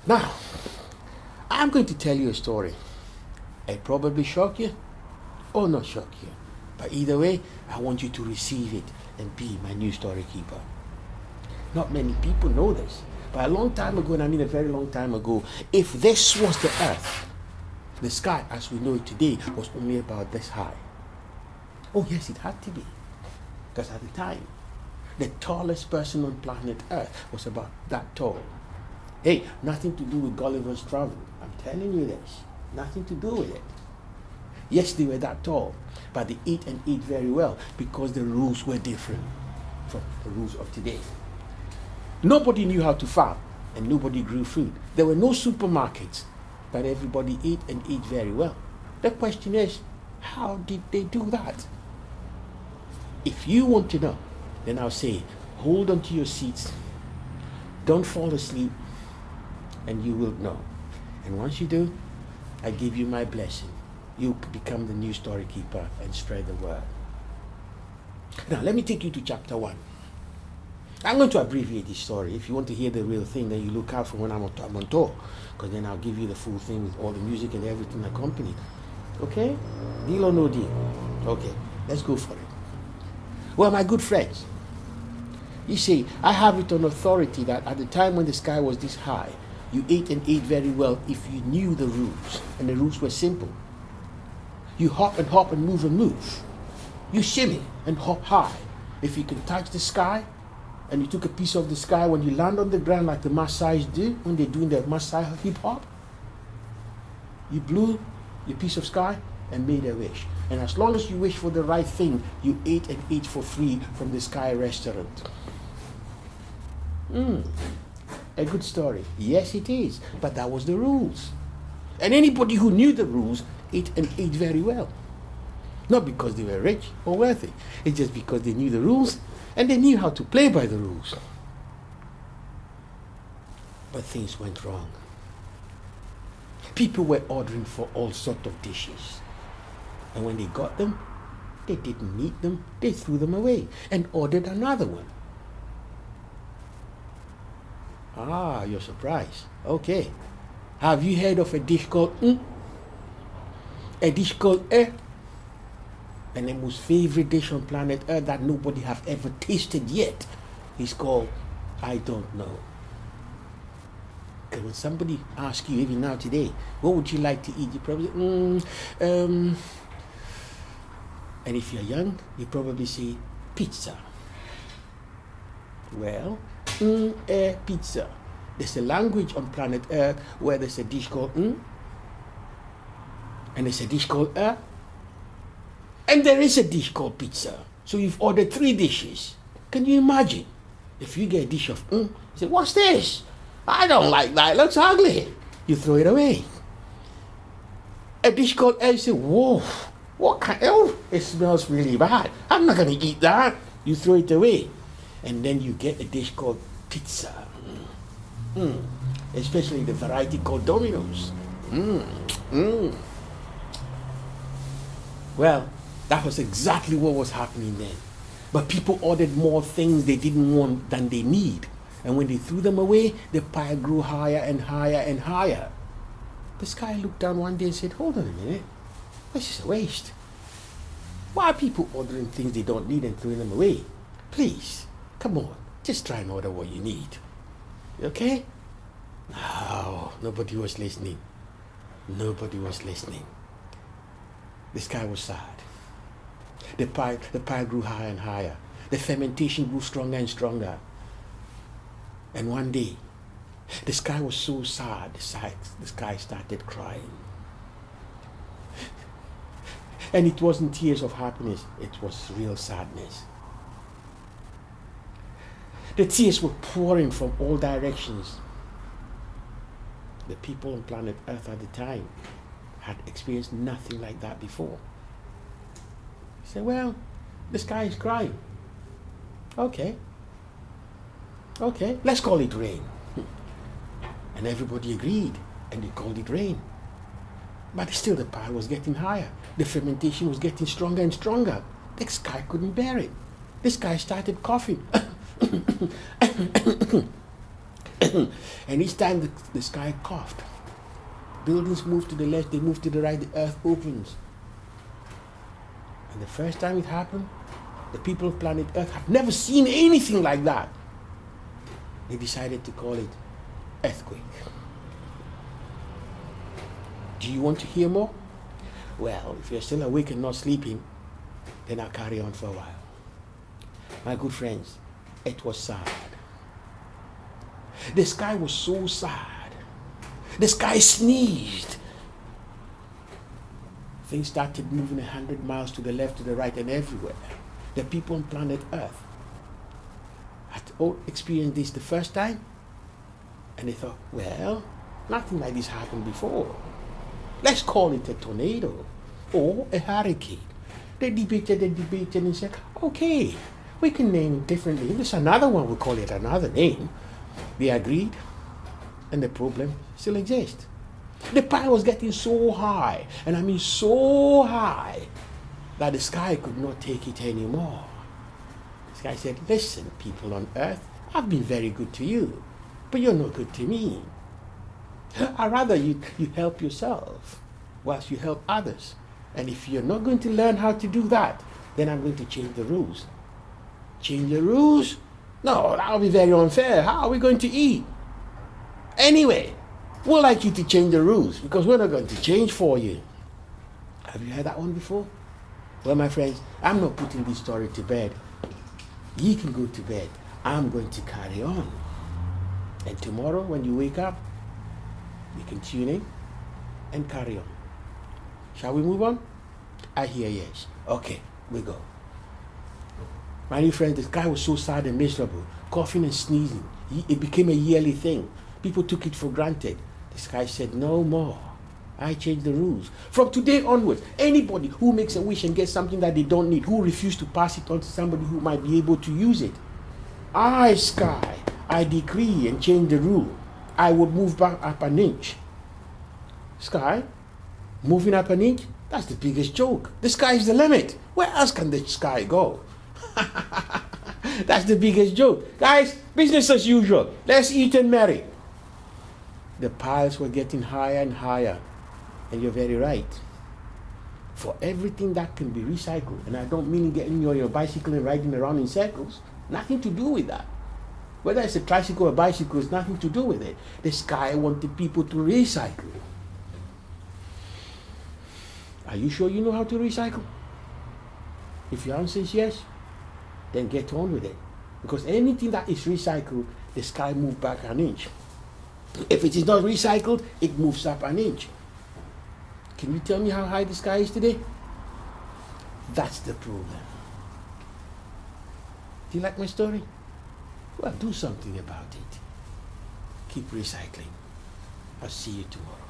Now, I'm going to tell you a story. It probably shock you or not shock you. But either way, I want you to receive it and be my new story keeper. Not many people know this. But a long time ago, and I mean a very long time ago, if this was the earth, the sky as we know it today was only about this high. Oh yes, it had to be. Because at the time, the tallest person on planet Earth was about that tall. Hey, nothing to do with Gulliver's Travel. I'm telling you this. Nothing to do with it. Yes, they were that tall, but they ate and ate very well because the rules were different from the rules of today. Nobody knew how to farm and nobody grew food. There were no supermarkets, but everybody ate and ate very well. The question is, how did they do that? If you want to know, then I'll say, hold on to your seats, don't fall asleep, and you will know. And once you do, I give you my blessing. You become the new story keeper and spread the word. Now, let me take you to chapter 1. I'm going to abbreviate this story. If you want to hear the real thing, then you look out for when I'm on tour, because then I'll give you the full thing with all the music and everything accompanied. Okay? Deal or no deal? Okay, let's go for it. Well, my good friends, you see, I have it on authority that at the time when the sky was this high, you ate and ate very well if you knew the rules, and the rules were simple. You hop and move and move. You shimmy and hop high. If you can touch the sky, and you took a piece of the sky, when you land on the ground like the Maasai's do, when they're doing their Maasai hip hop, you blew your piece of sky and made a wish. And as long as you wish for the right thing, you ate and ate for free from the sky restaurant. A good story. Yes, it is. But that was the rules. And anybody who knew the rules ate and ate very well. Not because they were rich or wealthy. It's just because they knew the rules and they knew how to play by the rules. But things went wrong. People were ordering for all sorts of dishes. And when they got them, they didn't eat them. They threw them away and ordered another one. Ah, you're surprised. Okay. Have you heard of a dish called a dish called and the most favorite dish on planet Earth that nobody have ever tasted yet is called I don't know. Because when somebody asks you, even now today, what would you like to eat? You probably and if you're young, you probably say pizza. Well, pizza. There's a language on planet Earth where there's a dish called and there's a dish called and there is a dish called pizza. So you've ordered 3 dishes. Can you imagine? If you get a dish of you say, what's this? I don't like that. It looks ugly. You throw it away. A dish called you say, whoa, what kind? Oh, it smells really bad. I'm not going to eat that. You throw it away. And then you get a dish called pizza. Especially the variety called Domino's. Well, that was exactly what was happening then. But people ordered more things they didn't want than they need. And when they threw them away, the pile grew higher and higher and higher. This guy looked down one day and said, hold on a minute. This is a waste. Why are people ordering things they don't need and throwing them away? Please, come on. Just try and order what you need. Okay? No, nobody was listening. Nobody was listening. This guy was sad. The pile grew higher and higher. The fermentation grew stronger and stronger. And one day, the sky was so sad, the sky started crying. And it wasn't tears of happiness, it was real sadness. The tears were pouring from all directions. The people on planet Earth at the time had experienced nothing like that before. He said, well, the sky is crying. Okay, let's call it rain. And everybody agreed, and they called it rain. But still the pile was getting higher. The fermentation was getting stronger and stronger. The sky couldn't bear it. This guy started coughing. And each time the sky coughed, buildings move to the left, they move to the right, the earth opens. And the first time it happened, the people of planet Earth have never seen anything like that. They decided to call it earthquake. Do you want to hear more? Well, if you're still awake and not sleeping, then I'll carry on for a while. My good friends, it was sad. The sky was so sad. The sky sneezed. Things started moving 100 miles to the left, to the right, and everywhere. The people on planet Earth had all experienced this the first time, and they thought, well, nothing like this happened before. Let's call it a tornado or a hurricane. They debated and said, okay, we can name it differently. There's another one, we'll call it another name. They agreed, and the problem still exists. The pile was getting so high, and I mean so high, that the sky could not take it anymore. The sky said, listen, people on Earth, I've been very good to you, but you're not good to me. I'd rather you help yourself whilst you help others. And if you're not going to learn how to do that, then I'm going to change the rules. Change the rules? No, that will be very unfair. How are we going to eat? Anyway, we'd like you to change the rules because we're not going to change for you. Have you heard that one before? Well, my friends, I'm not putting this story to bed. You can go to bed. I'm going to carry on. And tomorrow when you wake up, you can tune in and carry on. Shall we move on? I hear yes. Okay, we go. My new friend, the sky was so sad and miserable, coughing and sneezing. It became a yearly thing. People took it for granted. The sky said, no more. I changed the rules. From today onwards, anybody who makes a wish and gets something that they don't need, who refuses to pass it on to somebody who might be able to use it, I, sky, I decree and change the rule. I would move back up an inch. Sky, moving up an inch? That's the biggest joke. The sky is the limit. Where else can the sky go? That's the biggest joke. Guys, business as usual. Let's eat and marry. The piles were getting higher and higher. And you're very right. For everything that can be recycled, and I don't mean getting on your bicycle and riding around in circles, nothing to do with that. Whether it's a tricycle or bicycle, it's nothing to do with it. The sky wanted people to recycle. Are you sure you know how to recycle? If your answer is yes, then get on with it. Because anything that is recycled, the sky moves back an inch. If it is not recycled, it moves up an inch. Can you tell me how high the sky is today? That's the problem. Do you like my story? Well, do something about it. Keep recycling. I'll see you tomorrow.